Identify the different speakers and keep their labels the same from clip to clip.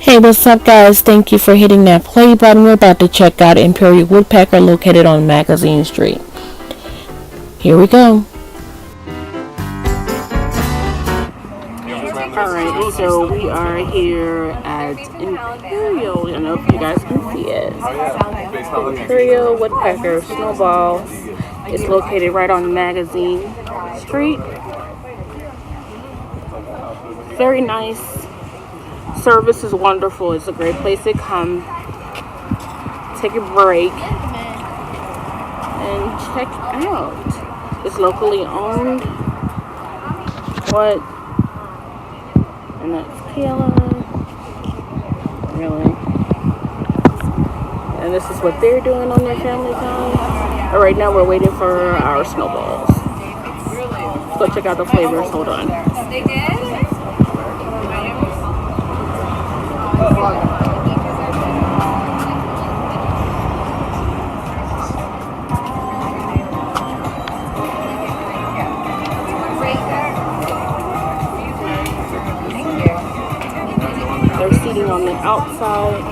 Speaker 1: Hey, what's up, guys? Thank you for hitting that play button. We're about to check out Imperial Woodpecker located on Magazine Street. Here we go. Alright, so we are here at Imperial. I don't know if you guys can see it. Imperial Woodpecker Snowballs. It's located right on Magazine Street. Very nice. Service is wonderful. It's a great place to come, take a break, and check out. It's locally owned. What? And that's Kayla. Really? And this is what they're doing on their family time. But right now we're waiting for our snowballs. Let's go check out the flavors. Hold on. They're seating on the outside.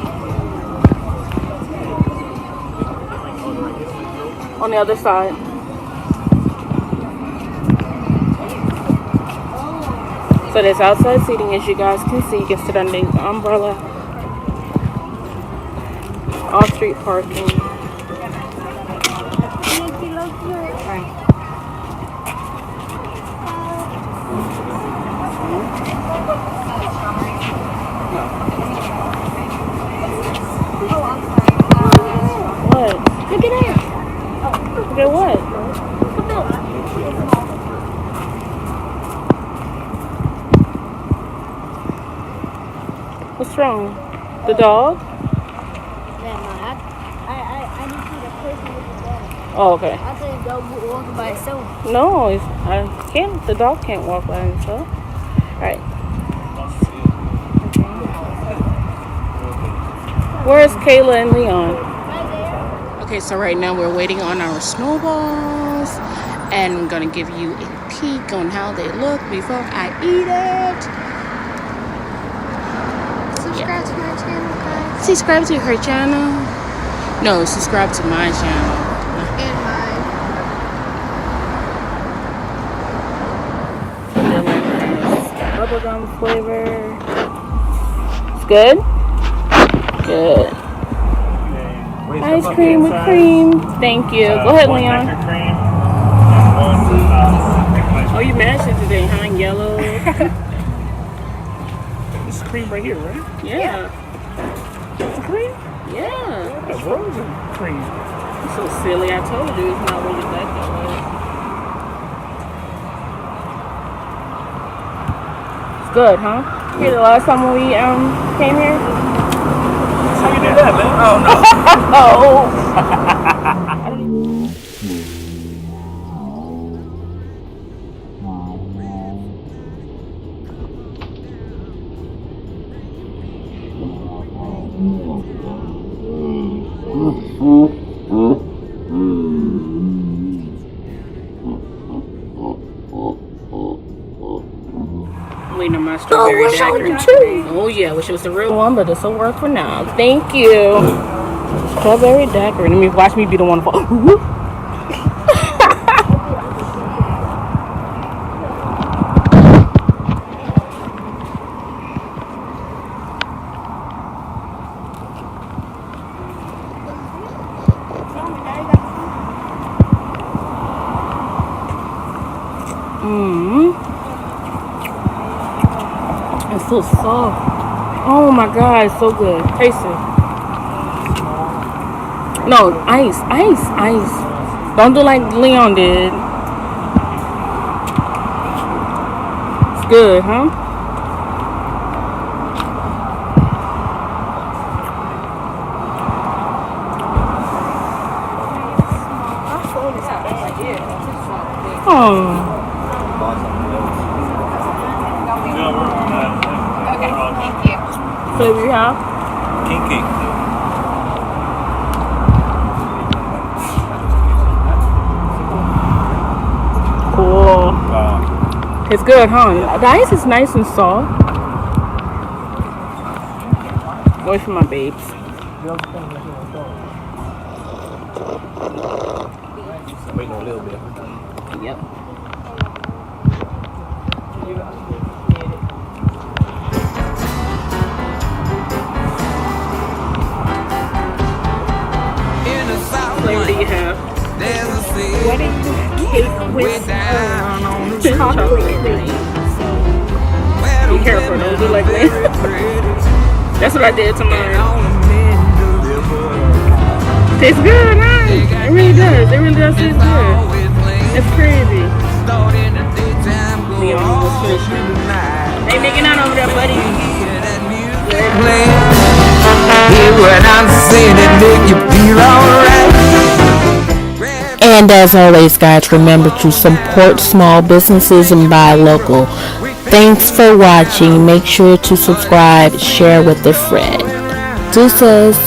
Speaker 1: On the other side. So there's outside seating, as you guys can see. You can sit underneath the umbrella. Off-street parking. What? Look at that. Look at what? What's wrong? The dog? Oh, okay.
Speaker 2: I thought the dog would walk by itself.
Speaker 1: No, I can't. The dog can't walk by himself. All right. Where's Kayla and Leon?
Speaker 2: Right there.
Speaker 1: Okay, so right now we're waiting on our snowballs, and I'm gonna give you a peek on how they look before I eat it.
Speaker 2: Subscribe to my channel, guys.
Speaker 1: Subscribe to her channel. No, subscribe to my channel.
Speaker 2: And mine.
Speaker 1: Bubblegum flavor. It's good? Good. Ice cream with cream. Thank you. Go ahead, Leon. Oh, you mashed it today, huh? Yellow.
Speaker 3: This is cream right here, right?
Speaker 1: Yeah.
Speaker 3: It's cream?
Speaker 1: Yeah.
Speaker 3: That's frozen cream.
Speaker 1: You're so silly. I told you it's not really that way. It's good, huh? Here, the last time when we came here?
Speaker 3: How you do that, man? Oh,
Speaker 1: Waiting on my strawberry daiquiri. Oh yeah, wish it was the real one, but this will work for now. Thank you. Strawberry daiquiri. Let me watch me be the one to fall. It's so soft. Oh my god, it's so good. Taste it. No, ice. Don't do like Leon did. It's good, huh? Oh. Flavor you have?
Speaker 3: King cake.
Speaker 1: Cool.
Speaker 3: Wow.
Speaker 1: It's good, huh? The ice is nice and soft. Wait for my babes.
Speaker 3: Waiting a little bit.
Speaker 1: Yep. What do you have?
Speaker 2: Wedding cake with chocolate cream.
Speaker 1: Be careful, don't do like that. That's what I did to mine. Tastes good, huh? It really does. It really does taste good. It's crazy. They making out over there, buddy.
Speaker 4: Hear what I'm saying, it make you feel alright. And as always, guys, remember to support small businesses and buy local. Thanks for watching. Make sure to subscribe, share with a friend. Deuces.